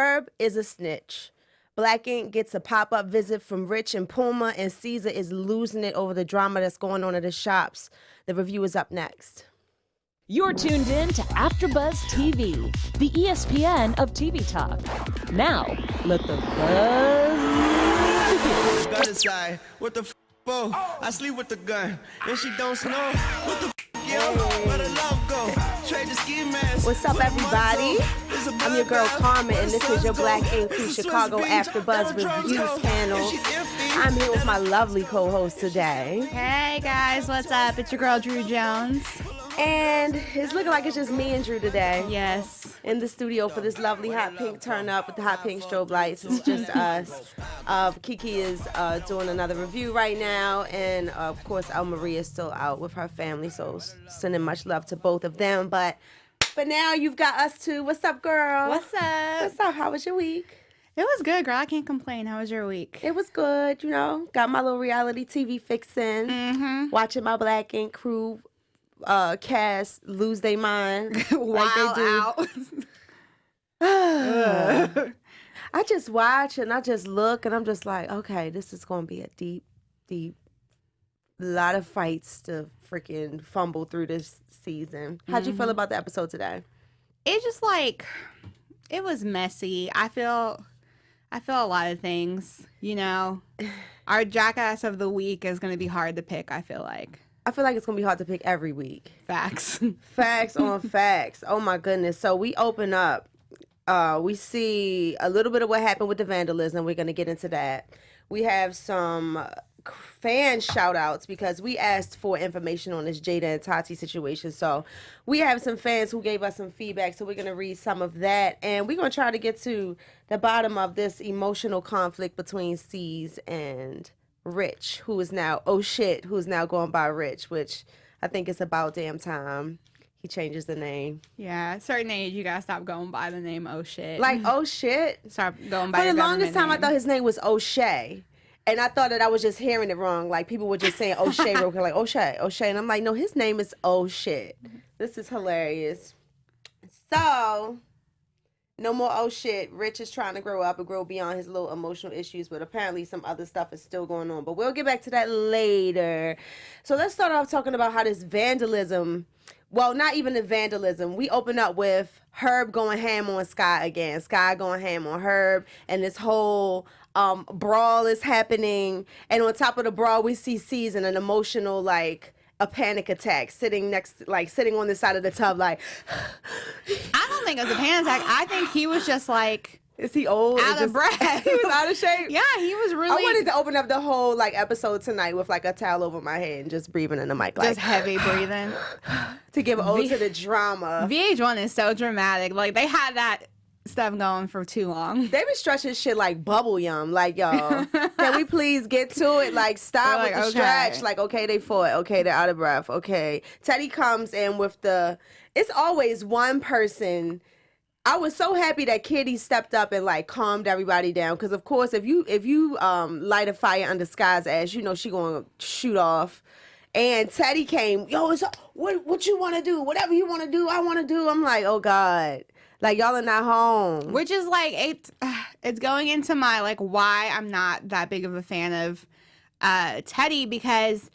Herb is a snitch. Black Ink gets a pop-up visit from Rich and Puma, and Caesar is losing it over the drama that's going on at the shops. The review is up next. You're tuned in to AfterBuzz TV, the ESPN of TV talk. Now, let the buzz begin. Gun inside. What the for? I sleep with the gun. And she don't snow. What the yo? Where the love go? Trade the ski mask. What's up, everybody? I'm your girl Carmen, and this is your Black Ink Chicago AfterBuzz Reviews panel. I'm here with my lovely co-host today. Hey guys, what's up? It's your girl Drew Jones. And it's looking like it's just me and Drew today. Yes. In the studio for this lovely hot pink turn up with the hot pink strobe lights. It's just us. Kiki is doing another review right now. And of course, Maria is still out with her family. So sending much love to both of them. But for now, you've got us too. What's up, girl? What's up? What's up? How was your week? It was good, girl. I can't complain. How was your week? It was good, you know. Got my little reality TV fixing. Mm-hmm. Watching my Black Ink crew cast lose their mind like they do. Out. I just watch and I just look and I'm just like, okay, this is going to be a deep lot of fights to freaking fumble through this season. How'd you feel about the episode today? It just like, it was messy. I feel a lot of things, you know. Our Jackass of the week is going to be hard to pick, I feel like. I feel like it's going to be hard to pick every week. Facts. Facts on facts. Oh, my goodness. So we open up. We see a little bit of what happened with the vandalism. We're going to get into that. We have some fan shout outs because we asked for information on this Jada and Tati situation. So we have some fans who gave us some feedback. So we're going to read some of that. And we're going to try to get to the bottom of this emotional conflict between C's and Rich, who's now going by Rich, which I think it's about damn time he changes the name. Yeah, at a certain age, you gotta stop going by the name Oh Shit. Like, oh shit? Start going by For your the longest time, name. I thought his name was O'Shea. And I thought that I was just hearing it wrong. Like, people were just saying O'Shea real quick, like, O'Shea. And I'm like, no, his name is Oh Shit. This is hilarious. So, no more oh shit. Rich is trying to grow up and grow beyond his little emotional issues, but apparently some other stuff is still going on. But we'll get back to that later. So let's start off talking about how this vandalism, well, not even the vandalism. We open up with Herb going ham on Sky again. Sky going ham on Herb, and this whole brawl is happening. And on top of the brawl, we see C's in an emotional, like, a panic attack, sitting on the side of the tub, like. I don't think it was a panic attack. I think he was just like. Is he old? Out of breath. He was out of shape. Yeah, he was really. I wanted to open up the whole like episode tonight with like a towel over my head and just breathing in the mic, like just heavy breathing, to give ode to the drama. VH1 is so dramatic. Like they had that stuff going for too long. They been stretching shit like bubble yum. Like, y'all, can we please get to it? Like, stop like, with the stretch. Like, okay, they fought. Okay, they're out of breath. Okay. Teddy comes in with it's always one person. I was so happy that Kitty stepped up and like calmed everybody down. Cause of course, if you light a fire under Sky's ass, you know she gonna shoot off. And Teddy came, yo, what you wanna do? Whatever you wanna do, I wanna do. I'm like, oh God. Like, y'all are not home. Which is like, it's going into my, like, why I'm not that big of a fan of Teddy, because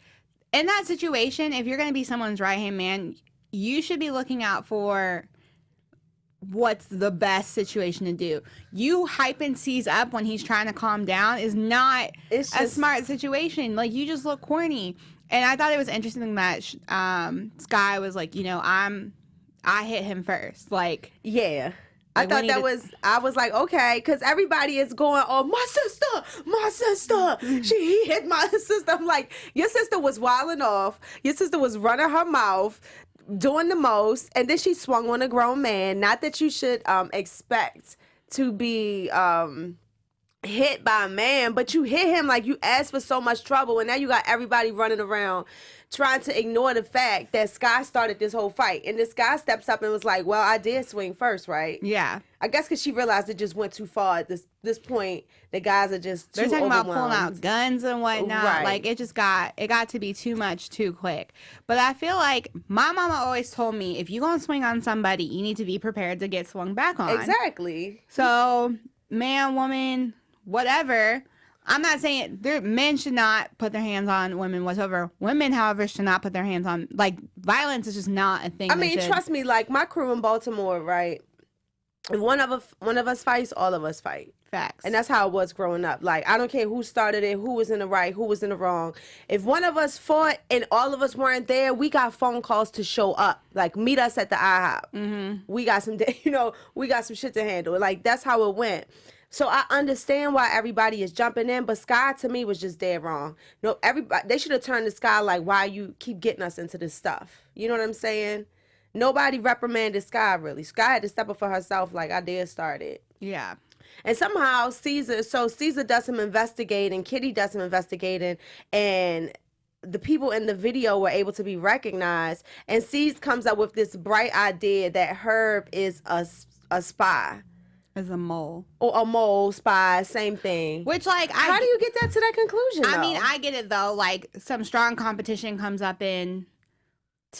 in that situation, if you're going to be someone's right-hand man, you should be looking out for what's the best situation to do. You hyping C's up when he's trying to calm down is not a smart situation. Like, you just look corny. And I thought it was interesting that Sky was like, you know, I hit him first. Like, yeah. I thought I was like, okay, because everybody is going, oh, my sister, he hit my sister. I'm like, your sister was wilding off. Your sister was running her mouth, doing the most, and then she swung on a grown man. Not that you should expect to be hit by a man, but you hit him like you asked for so much trouble, and now you got everybody running around trying to ignore the fact that Sky started this whole fight. And this guy steps up and was like, well, I did swing first, right? Yeah. I guess because she realized it just went too far at this point. The guys are just too They're talking about overwhelmed. pulling out guns and whatnot. Right. Like, it got to be too much too quick. But I feel like my mama always told me, if you're going to swing on somebody, you need to be prepared to get swung back on. Exactly. So, man, woman, whatever. I'm not saying men should not put their hands on women whatsoever. Women, however, should not put their hands on, like, violence is just not a thing. I mean, trust me, like my crew in Baltimore, right? If one of us fights, all of us fight. Facts. And that's how it was growing up. Like, I don't care who started it, who was in the right, who was in the wrong. If one of us fought and all of us weren't there, we got phone calls to show up. Like, meet us at the IHOP. Mm-hmm. We got some, we got some shit to handle. Like, that's how it went. So I understand why everybody is jumping in, but Sky to me was just dead wrong. No, everybody, they should have turned to Sky like, why you keep getting us into this stuff? You know what I'm saying? Nobody reprimanded Sky really. Sky had to step up for herself like, I did start it. Yeah. And somehow Caesar does some investigating, Kitty does some investigating, and the people in the video were able to be recognized. And Caesar comes up with this bright idea that Herb is a spy. As a mole. Or a mole, spy, same thing. Which, like, how do you get that to that conclusion, I though? mean, I get it, though. Like, some strong competition comes up in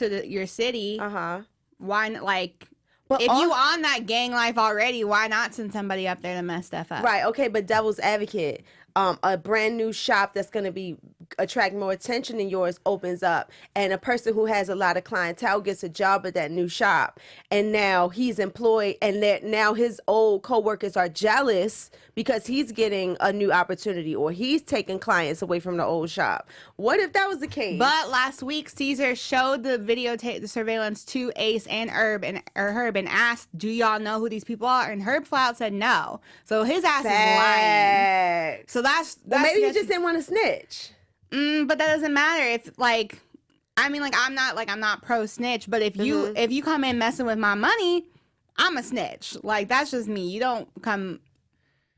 your city. Uh-huh. Why not, like... But if you on that gang life already, why not send somebody up there to mess stuff up? Right, okay, but devil's advocate, a brand new shop that's going to attract more attention than yours opens up, and a person who has a lot of clientele gets a job at that new shop, and now he's employed, and now his old coworkers are jealous because he's getting a new opportunity, or he's taking clients away from the old shop. What if that was the case? But last week, Caesar showed the the surveillance to Ace and Herb and asked, do y'all know who these people are? And Herb flat out said no. So his ass is lying. So that's maybe he just didn't want to snitch. But that doesn't matter if, like, I mean, like, I'm not pro snitch, but if you come in messing with my money, I'm a snitch. Like, that's just me. You don't come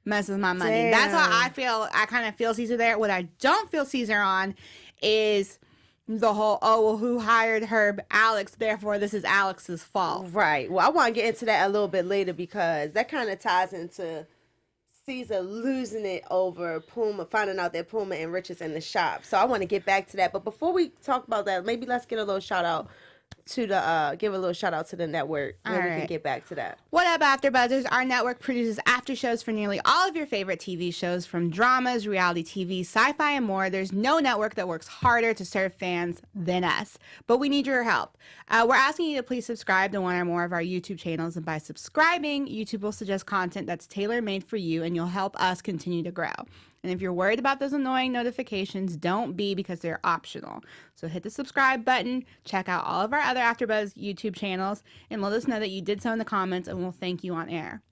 mess with my money. Damn. That's how I feel. I kind of feel Caesar there. What I don't feel Caesar on is the whole, oh, well, who hired Herb? Alex, therefore this is Alex's fault. Right. Well, I want to get into that a little bit later because that kind of ties into Caesar losing it over Puma, finding out that Puma and Rich is in the shop. So I want to get back to that. But before we talk about that, maybe let's get a little shout out to the network. Maybe we can get back to that. What up, AfterBuzzers? Our network produces after shows for nearly all of your favorite TV shows, from dramas, reality TV, sci-fi, and more. There's no network that works harder to serve fans than us. But we need your help. We're asking you to please subscribe to one or more of our YouTube channels, and by subscribing, YouTube will suggest content that's tailor-made for you, and you'll help us continue to grow. And if you're worried about those annoying notifications, don't be, because they're optional. So hit the subscribe button, check out all of our other AfterBuzz YouTube channels, and let us know that you did so in the comments, and we'll thank you on air.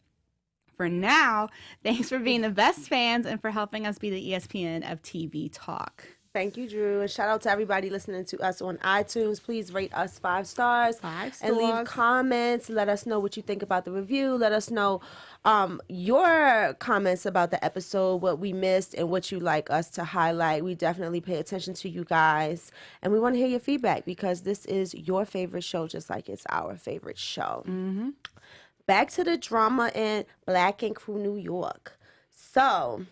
For now, thanks for being the best fans and for helping us be the ESPN of TV talk. Thank you, Drew. And shout out to everybody listening to us on iTunes. Please rate us 5 stars. 5 stars. And leave comments. Let us know what you think about the review. Let us know your comments about the episode, what we missed, and what you like us to highlight. We definitely pay attention to you guys. And we want to hear your feedback because this is your favorite show just like it's our favorite show. Mm-hmm. Back to the drama in Black and Crew New York. So,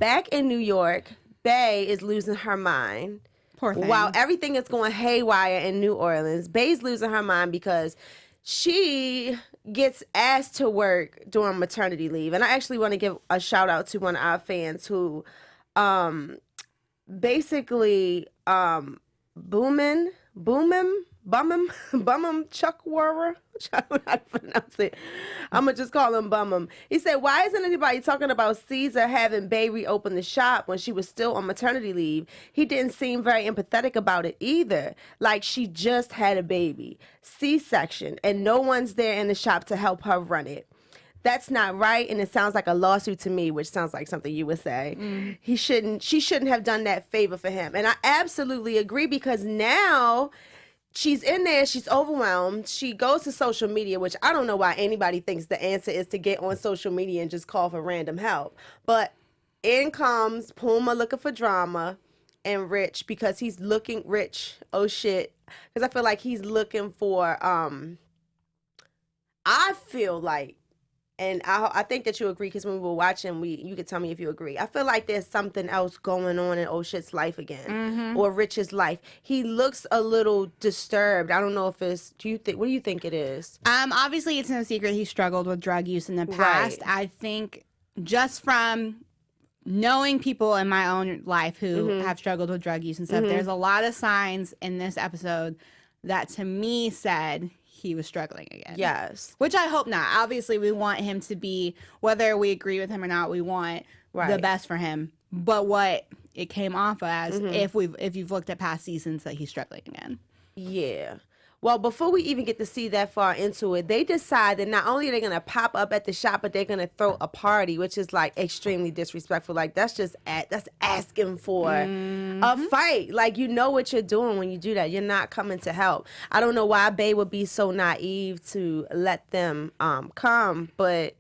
back in New York, Bay is losing her mind. Poor thing. While everything is going haywire in New Orleans, Bay's losing her mind because she gets asked to work during maternity leave. And I actually want to give a shout out to one of our fans who basically Bumham Chuckwarer. I don't know how to pronounce it. I'm going to just call him Bumham. He said, why isn't anybody talking about Caesar having Bay reopen the shop when she was still on maternity leave? He didn't seem very empathetic about it either. Like she just had a baby, C-section, and no one's there in the shop to help her run it. That's not right, and it sounds like a lawsuit to me, which sounds like something you would say. She shouldn't have done that favor for him. And I absolutely agree, because now she's in there, she's overwhelmed. She goes to social media, which I don't know why anybody thinks the answer is to get on social media and just call for random help. But in comes Puma looking for drama, and Rich, because he's looking Rich. Oh shit. Because I feel like he's looking for I feel like, and I think that you agree, because when we were watching, you could tell me if you agree. I feel like there's something else going on in Oh Shit's life again, or Rich's life. He looks a little disturbed. I don't know if it's. What do you think it is? Obviously, it's no secret he struggled with drug use in the past. Right. I think just from knowing people in my own life who have struggled with drug use and stuff, there's a lot of signs in this episode that to me said he was struggling again. Yes. Which I hope not. Obviously, we want him to be, whether we agree with him or not, we want the best for him. But what it came off as, if you've looked at past seasons, that he's struggling again. Yeah. Well, before we even get to see that far into it, they decide that not only are they going to pop up at the shop, but they're going to throw a party, which is like extremely disrespectful. Like that's asking for a fight. Like, you know what you're doing when you do that. You're not coming to help. I don't know why Bae would be so naive to let them come, but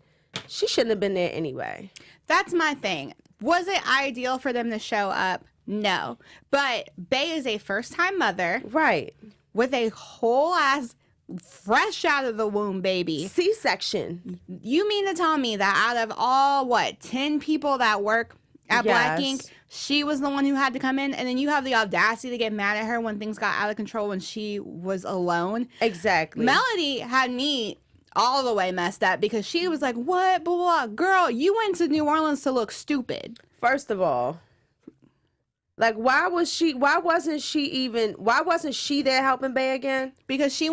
she shouldn't have been there anyway. That's my thing. Was it ideal for them to show up? No. But Bae is a first-time mother. Right. With a whole ass fresh out of the womb baby. C-section. You mean to tell me that out of all, 10 people that work at Black Ink, she was the one who had to come in? And then you have the audacity to get mad at her when things got out of control when she was alone? Exactly. Melody had me all the way messed up because she was like, what, blah, blah. Girl, you went to New Orleans to look stupid. First of all, like, why wasn't she there helping Bae again? Because she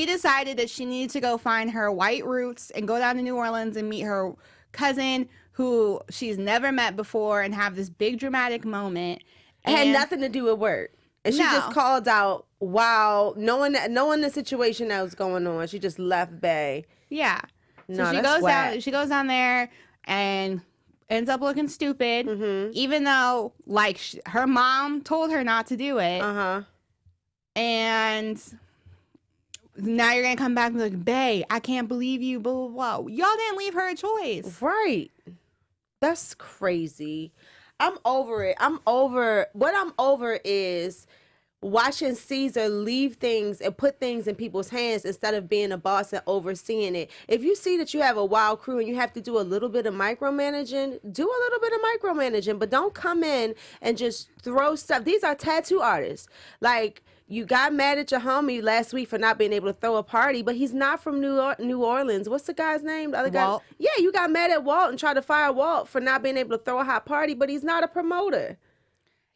decided that she needed to go find her white roots and go down to New Orleans and meet her cousin who she's never met before and have this big dramatic moment. It had nothing to do with work. And she just called out, wow, knowing the situation that was going on, she just left Bae. Yeah. No, so she goes down there and ends up looking stupid, even though, like, her mom told her not to do it. And now you're going to come back and be like, Bae, I can't believe you, blah, blah, blah. Y'all didn't leave her a choice. Right. That's crazy. I'm over it. What I'm over is watching Caesar leave things and put things in people's hands instead of being a boss and overseeing it. If you see that you have a wild crew and you have to do a little bit of micromanaging, do a little bit of micromanaging, but don't come in and just throw stuff. These are tattoo artists. Like, you got mad at your homie last week for not being able to throw a party, but he's not from New Orleans. What's the guy's name? The other Walt. guy? Yeah, you got mad at Walt and tried to fire Walt for not being able to throw a hot party, but he's not a promoter.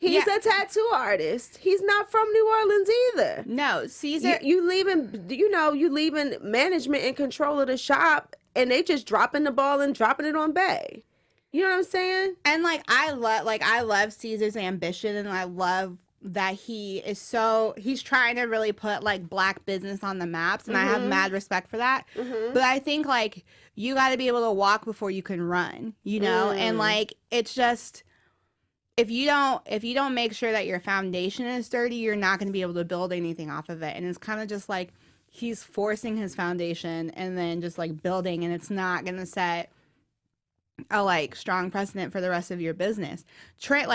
He's a tattoo artist. He's not from New Orleans either. No, Caesar. You leaving management in control of the shop, and they just dropping the ball and dropping it on Bae. You know what I'm saying? And I love Caesar's ambition, and I love that he's trying to really put Black business on the maps, and I have mad respect for that. But I think you got to be able to walk before you can run, and it's just. If you don't make sure that your foundation is sturdy, you're not going to be able to build anything off of it. And it's kind of just like he's forcing his foundation and then just building, and it's not going to set a strong precedent for the rest of your business. He's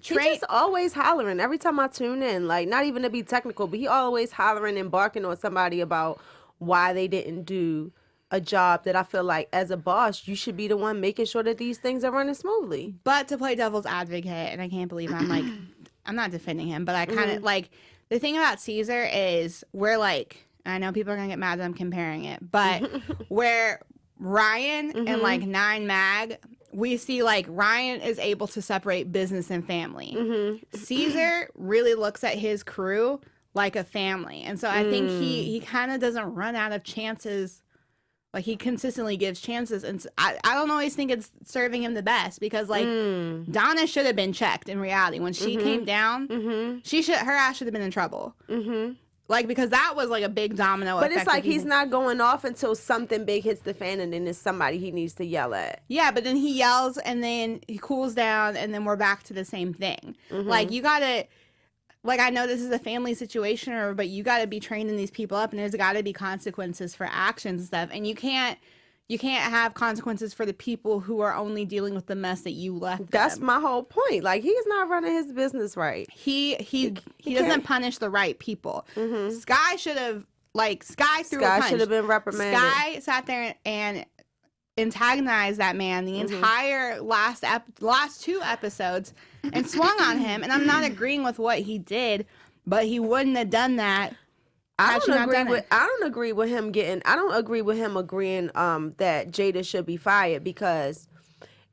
just always hollering every time I tune in. Not even to be technical, but he always hollering and barking on somebody about why they didn't do a job that I feel like as a boss, you should be the one making sure that these things are running smoothly. But to play devil's advocate, and I can't believe I'm not defending him, but I kind of the thing about Caesar is I know people are going to get mad that I'm comparing it, but where Ryan and 9 Mag, we see Ryan is able to separate business and family. Caesar really looks at his crew like a family. And so I think he kind of doesn't run out of chances. He consistently gives chances, and I don't always think it's serving him the best because, Donna should have been checked in reality. When she came down, her ass should have been in trouble. Because that was, a big domino effect. But it's he's not going off until something big hits the fan, and then there's somebody he needs to yell at. Yeah, but then he yells, and then he cools down, and then we're back to the same thing. You gotta... like, I know this is a family situation, but you got to be training these people up, and there's got to be consequences for actions and stuff. And you can't have consequences for the people who are only dealing with the mess that you left That's them. my whole point. Like, he's not running his business right. He doesn't punish the right people. Sky should have, Sky threw a punch. Sky should have been reprimanded. Sky sat there and antagonized that man the entire last 2 episodes and swung on him. And I'm not agreeing with what he did, but he wouldn't have done that. I don't agree with him agreeing that Jada should be fired, because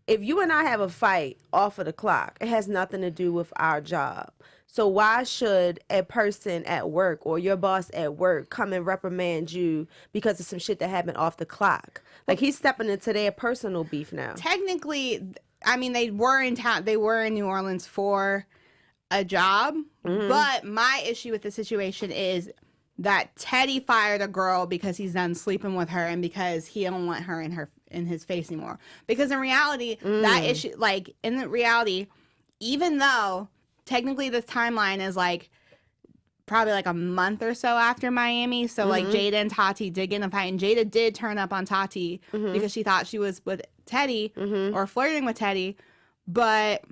if you and I have a fight off of the clock, it has nothing to do with our job. So why should a person at work or your boss at work come and reprimand you because of some shit that happened off the clock? Like, he's stepping into their personal beef now. Technically, I mean, they were in town. They were in New Orleans for a job. But my issue with the situation is that Teddy fired a girl because he's done sleeping with her and because he don't want her in his face anymore. Because in reality, that issue, even though technically this timeline is probably a month or so after Miami. So Jada and Tati did get in a fight, and Jada did turn up on Tati because she thought she was with Teddy or flirting with Teddy. But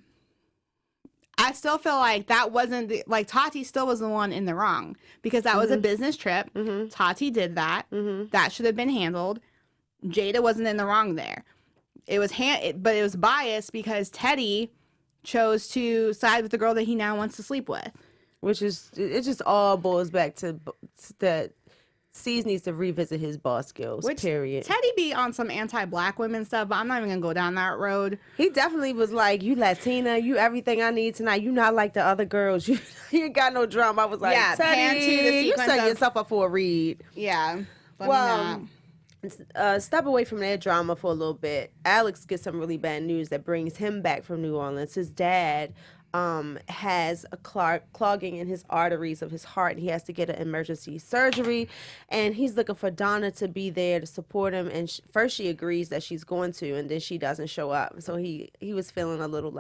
I still feel like that wasn't Tati still was the one in the wrong, because that was a business trip. Tati did that. That should have been handled. Jada wasn't in the wrong there. It was but it was biased because Teddy chose to side with the girl that he now wants to sleep with. Which is, it just all boils back to that C's needs to revisit his boss skills, period. Teddy be on some anti-black women stuff, but I'm not even going to go down that road. He definitely was like, you Latina, you everything I need tonight. You not like the other girls. You ain't got no drama. I was like, yeah, Teddy, you setting yourself up for a read. Yeah. Step away from that drama for a little bit. Alex gets some really bad news that brings him back from New Orleans. His dad has a clogging in his arteries of his heart, and he has to get an emergency surgery, and he's looking for Donna to be there to support him. And first she agrees that she's going to, and then she doesn't show up. So he was feeling a little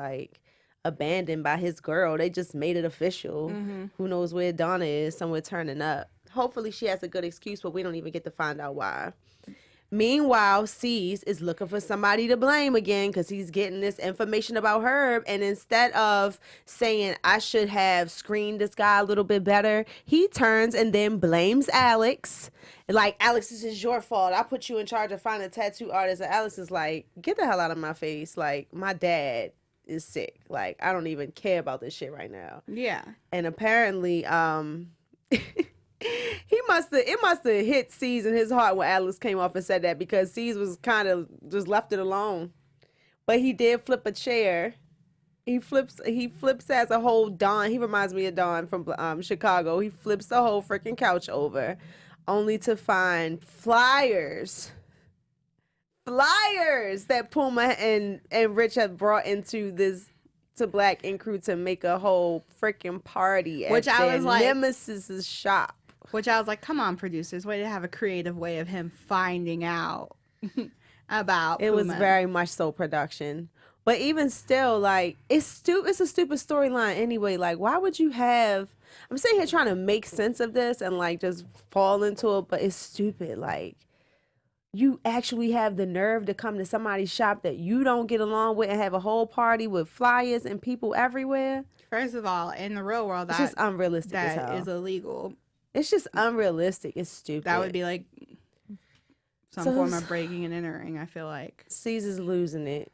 abandoned by his girl. They just made it official. Who knows where Donna is? Somewhere turning up. Hopefully she has a good excuse, but we don't even get to find out why. Meanwhile, C's is looking for somebody to blame again, because he's getting this information about Herb. And instead of saying, I should have screened this guy a little bit better, he turns and then blames Alex. Alex, this is your fault. I put you in charge of finding a tattoo artist. And Alex is like, get the hell out of my face. My dad is sick. I don't even care about this shit right now. Yeah. And apparently, it must have hit C's in his heart when Alex came off and said that, because C's was kind of just left it alone. But he did flip a chair. He flips as a whole Don. He reminds me of Don from Chicago. He flips the whole freaking couch over, only to find flyers that Puma and Rich had brought into Black Ink Crew to make a whole freaking party at their Nemesis's shop. Which I was like, come on, producers, way to have a creative way of him finding out about It Puma. was very much so production. But even still, it's a stupid storyline anyway. Why would you have... I'm sitting here trying to make sense of this and, just fall into it, but it's stupid. You actually have the nerve to come to somebody's shop that you don't get along with and have a whole party with flyers and people everywhere? First of all, in the real world, it's just unrealistic as hell. That is illegal. It's just unrealistic. It's stupid. That would be some form of breaking and entering, I feel like. Caesar's losing it.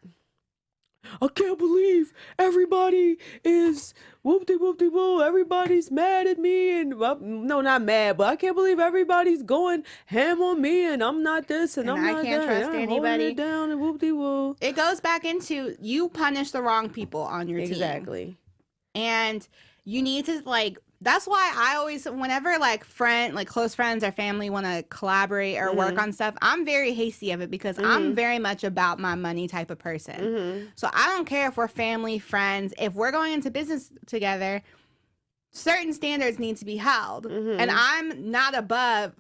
I can't believe everybody is whoop-de-whoop-de-woo. Everybody's mad at me. And no, not mad, but I can't believe everybody's going ham on me, and I'm not this, and I'm not that. I can't trust anybody. It down and whoop-de-woo. It goes back into you punish the wrong people on your team. Exactly. And you need to that's why I always, whenever close friends or family want to collaborate or work on stuff, I'm very hasty of it, because I'm very much about my money type of person. So I don't care if we're family, friends. If we're going into business together, certain standards need to be held. And I'm not above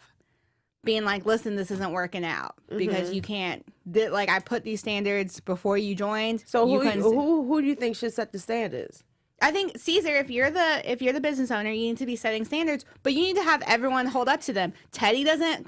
being listen, this isn't working out, because you can't, I put these standards before you joined. So who do you think should set the standards? I think Caesar, if you're the business owner, you need to be setting standards, but you need to have everyone hold up to them. Teddy doesn't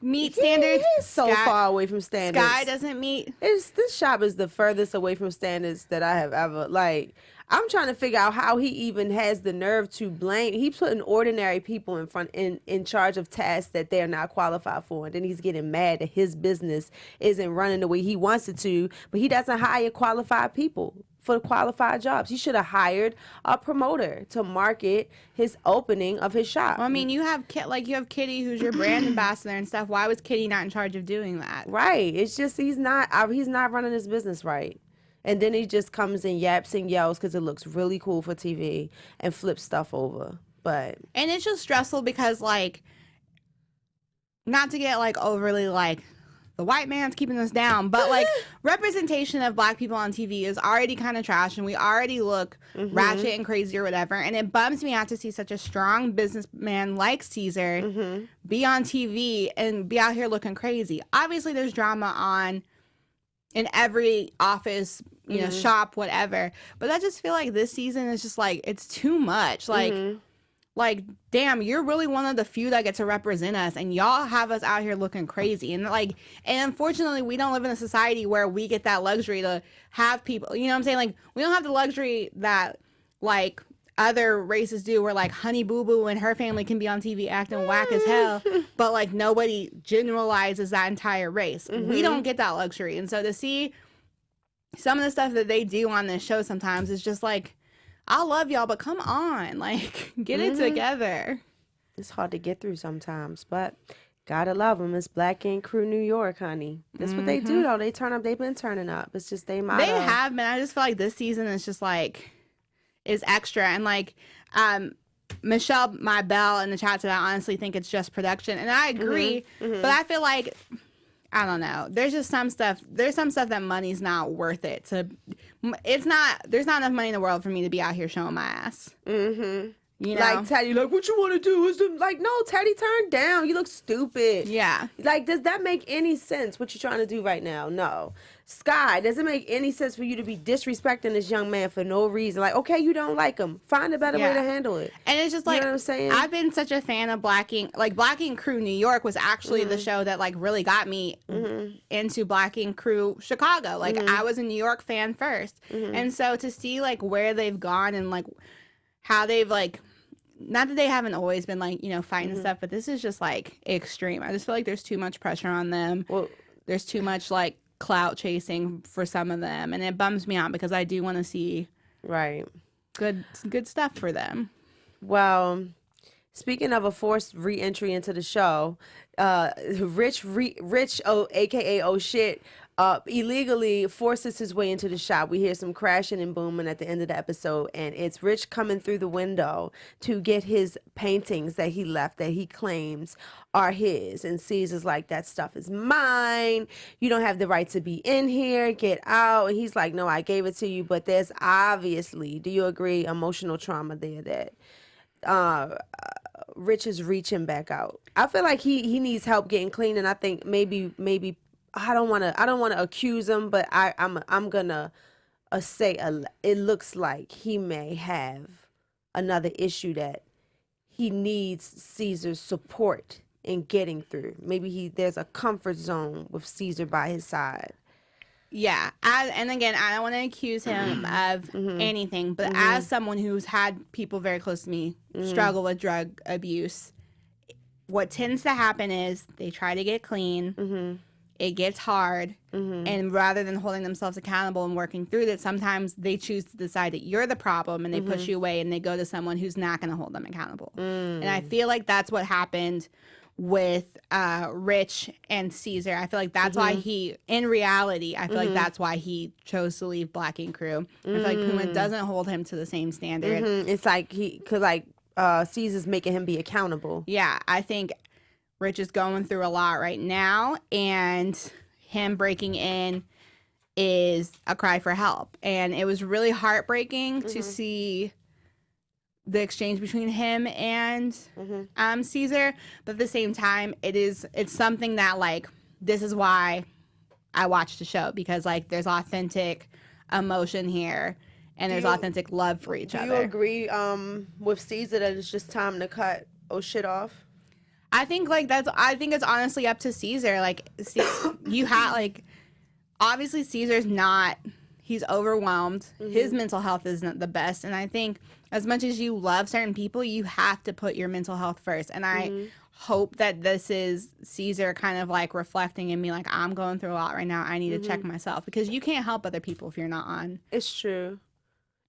meet standards. He's so far away from standards. Sky doesn't meet. This shop is the furthest away from standards that I have ever like. I'm trying to figure out how he even has the nerve to blame. He's putting ordinary people in charge of tasks that they're not qualified for, and then he's getting mad that his business isn't running the way he wants it to. But he doesn't hire qualified people for qualified jobs. He should have hired a promoter to market his opening of his shop. Well, I mean, you have Kitty, who's your brand ambassador and stuff. Why was Kitty not in charge of doing that? Right. It's just he's not running his business right. And then he just comes and yaps and yells because it looks really cool for TV and flips stuff over. And it's just stressful because, like, not to get, like, overly, like, the white man's keeping us down, but, like, representation of black people on TV is already kind of trash, and we already look ratchet and crazy or whatever. And it bums me out to see such a strong businessman like Caesar be on TV and be out here looking crazy. Obviously, there's drama in every office, you know, shop, whatever. But I just feel like this season is just like, it's too much. Like, damn, you're really one of the few that get to represent us, and y'all have us out here looking crazy. And unfortunately, we don't live in a society where we get that luxury to have people, you know what I'm saying? Like, we don't have the luxury that, like, other races do, where, like, Honey Boo Boo and her family can be on TV acting whack as hell, but, like, nobody generalizes that entire race. We don't get that luxury. And so to see some of the stuff that they do on this show sometimes is just like, I love y'all, but come on, like, get it together. It's hard to get through sometimes, but gotta love them. It's Black Ink Crew New York, honey. That's what they do, though. They turn up. They've been turning up. It's just they motto. They have been. I just feel like this season is just like, is extra. And like, Michelle, my bell in the chat said, I honestly think it's just production, and I agree. But I feel like, I don't know. There's just some stuff. There's some stuff that money's not worth it. There's not enough money in the world for me to be out here showing my ass. You know? Like Teddy, like, what you want to do is like, no, Teddy, turn down. You look stupid. Yeah. Like, does that make any sense? What you're trying to do right now? No. Sky, does it make any sense for you to be disrespecting this young man for no reason? Like, okay, you don't like him. Find a better way to handle it. And it's just like, you know what I'm saying? I've been such a fan of Black Ink. Like, Black Ink Crew New York was actually the show that, like, really got me into Black Ink Crew Chicago. Like, I was a New York fan first. And so to see, like, where they've gone and, like, how they've, like, not that they haven't always been, like, you know, fighting and stuff, but this is just, like, extreme. I just feel like there's too much pressure on them. Well, there's too much, like, clout chasing for some of them, and it bums me out because I do want to see good stuff for them. Well, speaking of a forced re-entry into the show, Rich, aka Oh Shit, illegally forces his way into the shop. We hear some crashing and booming at the end of the episode, and it's Rich coming through the window to get his paintings that he left that he claims are his, and Caesar's like, that stuff is mine. You don't have the right to be in here. Get out. And he's like, no, I gave it to you, but there's obviously, do you agree, emotional trauma there that Rich is reaching back out. I feel like he needs help getting clean, and I think maybe I don't want to accuse him, but I'm gonna say it looks like he may have another issue that he needs Caesar's support in getting through. Maybe there's a comfort zone with Caesar by his side. Yeah, and again, I don't want to accuse him of anything, but as someone who's had people very close to me struggle with drug abuse, what tends to happen is they try to get clean. It gets hard, and rather than holding themselves accountable and working through that, sometimes they choose to decide that you're the problem, and they push you away, and they go to someone who's not going to hold them accountable. And I feel like that's what happened with Rich and Caesar. I feel like that's why in reality, I feel like that's why he chose to leave Black Ink Crew. I feel like Puma doesn't hold him to the same standard. It's like Caesar's making him be accountable. Yeah, I think Rich is going through a lot right now, and him breaking in is a cry for help. And it was really heartbreaking to see the exchange between him and Caesar, but at the same time, it's something that, like, this is why I watched the show, because, like, there's authentic emotion here, and there's authentic love for each Do other. you agree with Caesar that it's just time to cut shit off? I think it's honestly up to Caesar. Like, you have like, obviously Caesar's not. He's overwhelmed. His mental health isn't the best, and I think as much as you love certain people, you have to put your mental health first. And I hope that this is Caesar kind of like reflecting in me, like, I'm going through a lot right now. I need to check myself, because you can't help other people if you're not on. It's true.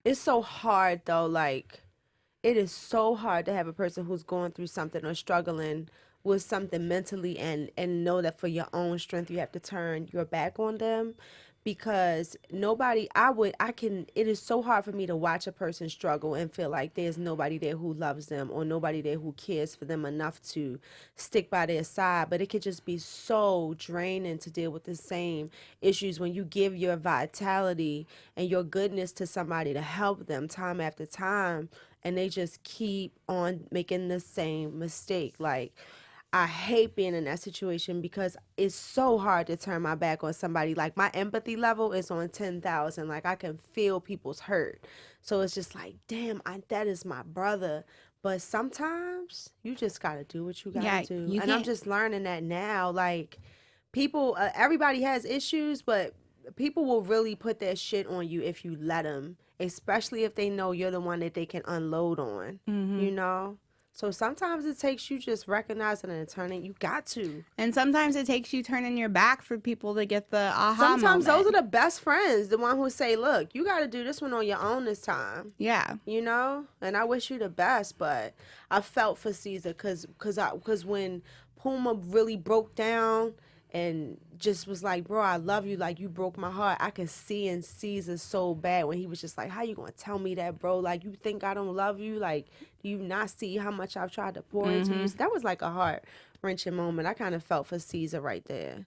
It's so hard though. Like, it is so hard to have a person who's going through something or struggling with something mentally and know that for your own strength you have to turn your back on them, because it is so hard for me to watch a person struggle and feel like there's nobody there who loves them or nobody there who cares for them enough to stick by their side. But it could just be so draining to deal with the same issues when you give your vitality and your goodness to somebody to help them time after time, and they just keep on making the same mistake. Like, I hate being in that situation because it's so hard to turn my back on somebody. Like, my empathy level is on 10,000. Like, I can feel people's hurt. So it's just like, damn, that is my brother. But sometimes you just got to do what you got to do. And I'm just learning that now. Like, people, everybody has issues, but people will really put their shit on you if you let them, especially if they know you're the one that they can unload on, you know? So sometimes it takes you just recognizing and turning. You got to. And sometimes it takes you turning your back for people to get the aha Sometimes moment. those are the best friends, the one who say, look, you got to do this one on your own this time. Yeah. You know? And I wish you the best, but I felt for Caesar because when Puma really broke down and just was like, bro, I love you, like, you broke my heart. I could see in Caesar so bad when he was just like, how you gonna tell me that, bro? Like, you think I don't love you? Like, do you not see how much I've tried to pour into you? So that was like a heart-wrenching moment. I kind of felt for Caesar right there,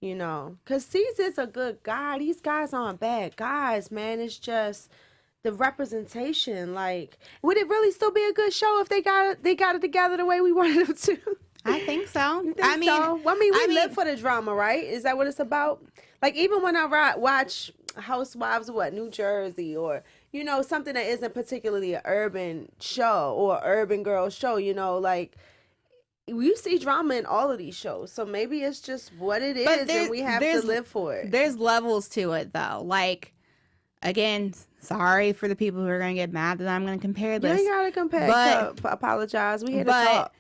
you know, because Caesar's a good guy. These guys aren't bad guys, man. It's just the representation. Like, would it really still be a good show if they got it together the way we wanted them to? I think so. You think so? Well, we live for the drama, right? Is that what it's about? Like, even when I watch Housewives of New Jersey, or, you know, something that isn't particularly an urban show or urban girl show, you know, like, you see drama in all of these shows. So maybe it's just what it is, and we have to live for it. There's levels to it, though. Like, again, sorry for the people who are going to get mad that I'm going to compare this. You ain't got to compare. But apologize. We here to talk.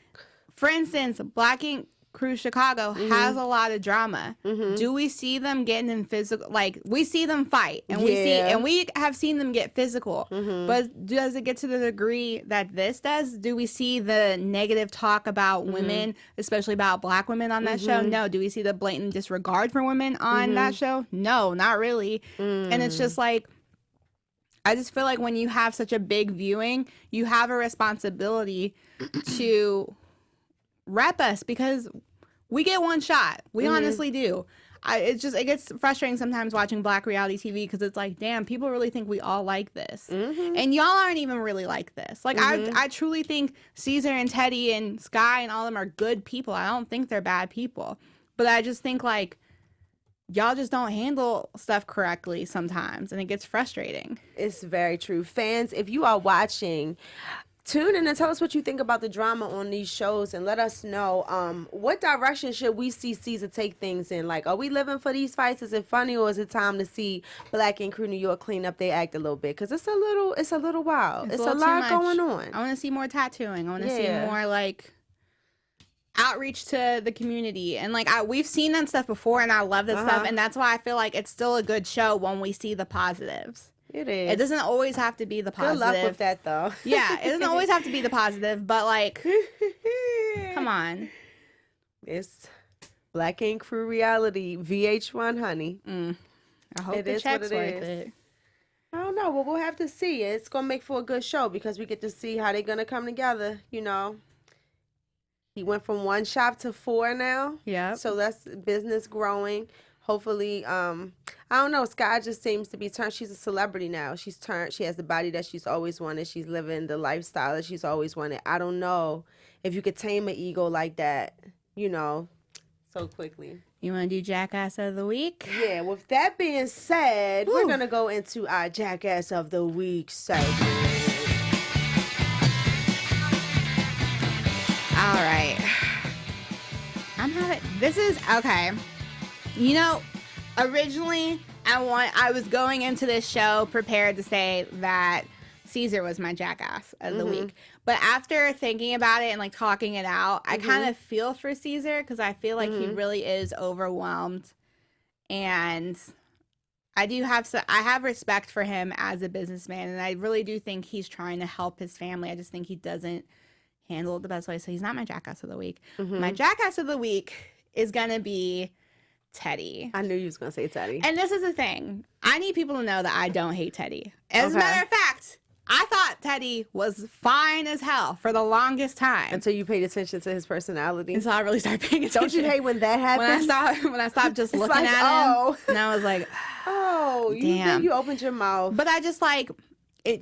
For instance, Black Ink Crew Chicago has a lot of drama. Do we see them getting in physical? Like, we see them fight, and we have seen them get physical. But does it get to the degree that this does? Do we see the negative talk about women, especially about Black women on that show? No. Do we see the blatant disregard for women on that show? No, not really. And it's just like, I just feel like when you have such a big viewing, you have a responsibility to rep us, because we get one shot. We honestly do. It gets frustrating sometimes watching Black reality TV, because it's like, damn, people really think we all like this. And y'all aren't even really like this. Like, I truly think Caesar and Teddy and Sky and all of them are good people. I don't think they're bad people. But I just think, like, y'all just don't handle stuff correctly sometimes, and it gets frustrating. It's very true. Fans, if you are watching, tune in and tell us what you think about the drama on these shows, and let us know what direction should we see Caesar take things in. Like, are we living for these fights? Is it funny, or is it time to see Black Ink Crew New York clean up their act a little bit? Because it's a little wild. It's a lot going on. I want to see more tattooing. I want to see more, like, outreach to the community. And, like, we've seen that stuff before, and I love this stuff, and that's why I feel like it's still a good show when we see the positives. It is. It doesn't always have to be the positive. Good luck with that, though. Yeah, it doesn't always have to be the positive, but, like, come on. It's Black Ink Crew reality, VH1, honey. I hope the check's worth it. I don't know, but we'll have to see. It's going to make for a good show, because we get to see how they're going to come together, you know. He went from 1 shop to 4 now. Yeah. So that's business growing. Hopefully, I don't know. Sky just seems to be turned. She's a celebrity now. She's turned. She has the body that she's always wanted. She's living the lifestyle that she's always wanted. I don't know if you could tame an ego like that, you know, so quickly. You want to do Jackass of the Week? Yeah, with that being said, we're going to go into our Jackass of the Week segment. All right. This is, okay. You know, originally, I was going into this show prepared to say that Caesar was my Jackass of the Week. But after thinking about it and like talking it out, I kind of feel for Caesar because I feel like he really is overwhelmed. And I have respect for him as a businessman, and I really do think he's trying to help his family. I just think he doesn't handle it the best way. So he's not my Jackass of the Week. My Jackass of the Week is going to be Teddy. I knew you was going to say Teddy. And this is the thing. I need people to know that I don't hate Teddy. As a matter of fact, I thought Teddy was fine as hell for the longest time. Until you paid attention to his personality. Until I really started paying attention. Don't you hate when that happens? When I stopped just looking at him. And I was like, damn. You opened your mouth. But I just like,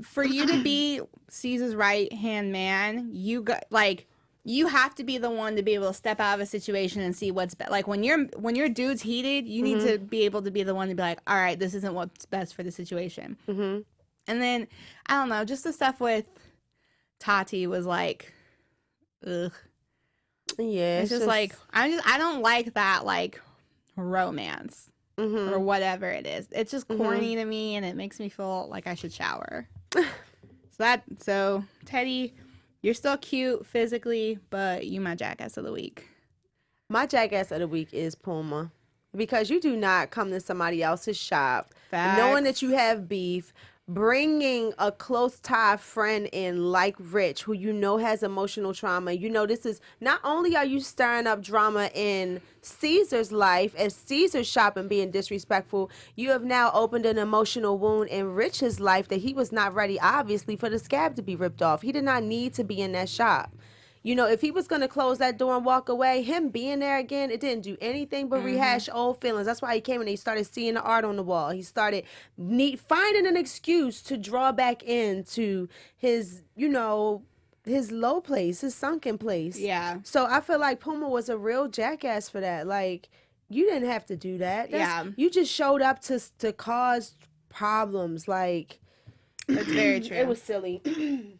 for you to be Caesar's right-hand man, you have to be the one to be able to step out of a situation and see what's best. Like when your dude's heated, you need to be able to be the one to be like, all right, this isn't what's best for the situation. And then, I don't know, just the stuff with Tati was like, ugh. Yeah. It's just like, I don't like that, like, romance or whatever it is. It's just corny to me, and it makes me feel like I should shower. So, Teddy, you're still cute physically, but you my Jackass of the Week. My Jackass of the Week is Puma. Because you do not come to somebody else's shop, knowing that you have beef, bringing a close tie friend in like Rich, who you know has emotional trauma. You know, this is not only are you stirring up drama in Caesar's life as Caesar's shop and being disrespectful, you have now opened an emotional wound in Rich's life that he was not ready, obviously, for the scab to be ripped off. He did not need to be in that shop. You know, if he was going to close that door and walk away, him being there again, it didn't do anything but rehash old feelings. That's why he came and he started seeing the art on the wall. He started finding an excuse to draw back into his, you know, his low place, his sunken place. Yeah. So I feel like Puma was a real jackass for that. Like, you didn't have to do that. You just showed up to cause problems. Like, that's very true. It was silly.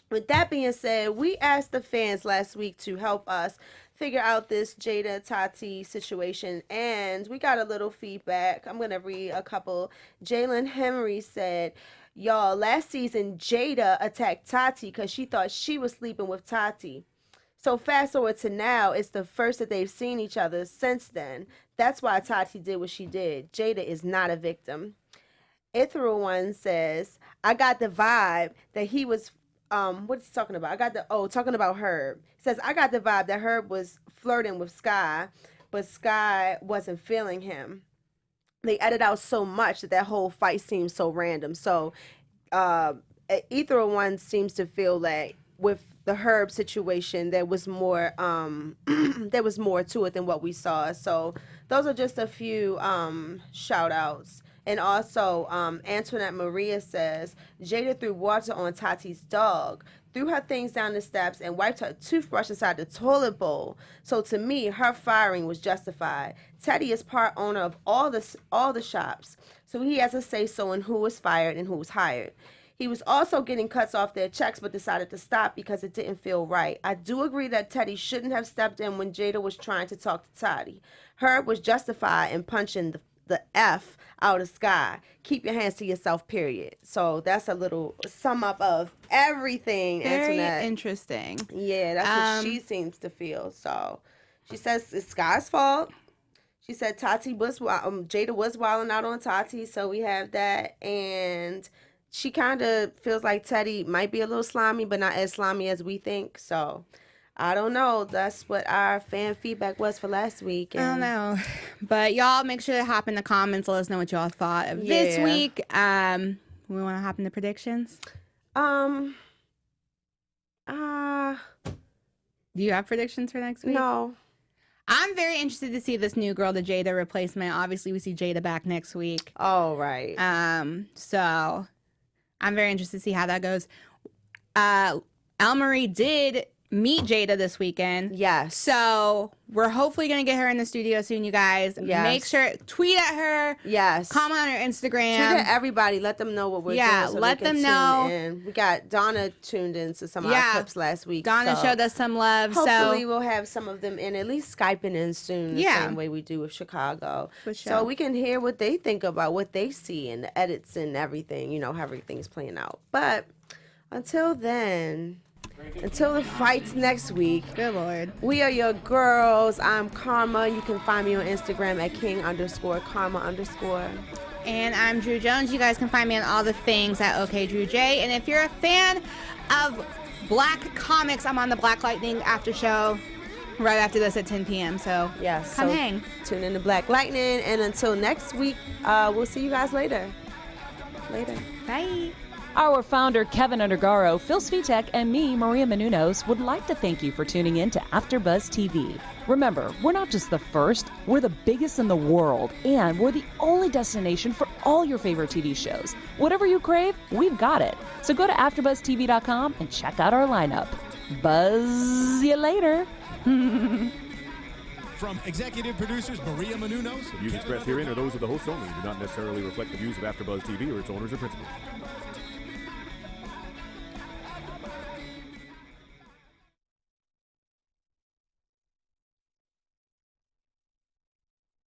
With that being said, we asked the fans last week to help us figure out this Jada Tati situation, and we got a little feedback. I'm going to read a couple. Jalen Henry said, y'all, last season, Jada attacked Tati because she thought she was sleeping with Tati. So fast forward to now, it's the first that they've seen each other since then. That's why Tati did what she did. Jada is not a victim. Ithra One says, I got the vibe that he was... what is he talking about? Talking about Herb. He says, I got the vibe that Herb was flirting with Sky, but Sky wasn't feeling him. They edited out so much that whole fight seems so random. So, either one seems to feel that with the Herb situation, there was more to it than what we saw. So, those are just a few shout outs. And also, Antoinette Maria says, Jada threw water on Tati's dog, threw her things down the steps, and wiped her toothbrush inside the toilet bowl. So to me, her firing was justified. Teddy is part owner of all the shops, so he has a say-so in who was fired and who was hired. He was also getting cuts off their checks, but decided to stop because it didn't feel right. I do agree that Teddy shouldn't have stepped in when Jada was trying to talk to Tati. Herb was justified in punching the F out of Sky. Keep your hands to yourself, period. So that's a little sum up of everything. Very Antoinette. interesting. Yeah, that's what she seems to feel. So she says it's Sky's fault. She said Jada was wilding out on Tati, so we have that. And she kind of feels like Teddy might be a little slimy, but not as slimy as we think. So I don't know. That's what our fan feedback was for last week. I don't know. But y'all make sure to hop in the comments. Let us know what y'all thought of this week. We want to hop into predictions? Do you have predictions for next week? No. I'm very interested to see this new girl, the Jada replacement. Obviously, we see Jada back next week. Oh, right. So I'm very interested to see how that goes. Marie did meet Jada this weekend. Yes. So we're hopefully going to get her in the studio soon, you guys. Yes. Make sure, tweet at her. Yes. Comment on her Instagram. Tweet at everybody. Let them know what we're doing. So let they can them know. tune in. We got Donna tuned in to some of our clips last week. Donna so showed us some love. hopefully so we'll have some of them in, at least Skyping in soon, the same way we do with Chicago. For sure. So we can hear what they think about what they see and the edits and everything, you know, how everything's playing out. But until then, until the fights next week. Good Lord. We are your girls. I'm Karma. You can find me on Instagram at king_karma_. And I'm Drew Jones. You guys can find me on all the things at OKDrewJ. And if you're a fan of Black comics, I'm on the Black Lightning after show right after this at 10 p.m. So yes, come hang. Tune in to Black Lightning. And until next week, we'll see you guys later. Bye. Our founder, Keven Undergaro, Phil Svitek, and me, Maria Menounos, would like to thank you for tuning in to AfterBuzz TV. Remember, we're not just the first, we're the biggest in the world, and we're the only destination for all your favorite TV shows. Whatever you crave, we've got it. So go to AfterBuzzTV.com and check out our lineup. Buzz you later. From executive producers Maria Menounos, The views expressed herein are those of the hosts only and do not necessarily reflect the views of AfterBuzz TV or its owners or principals.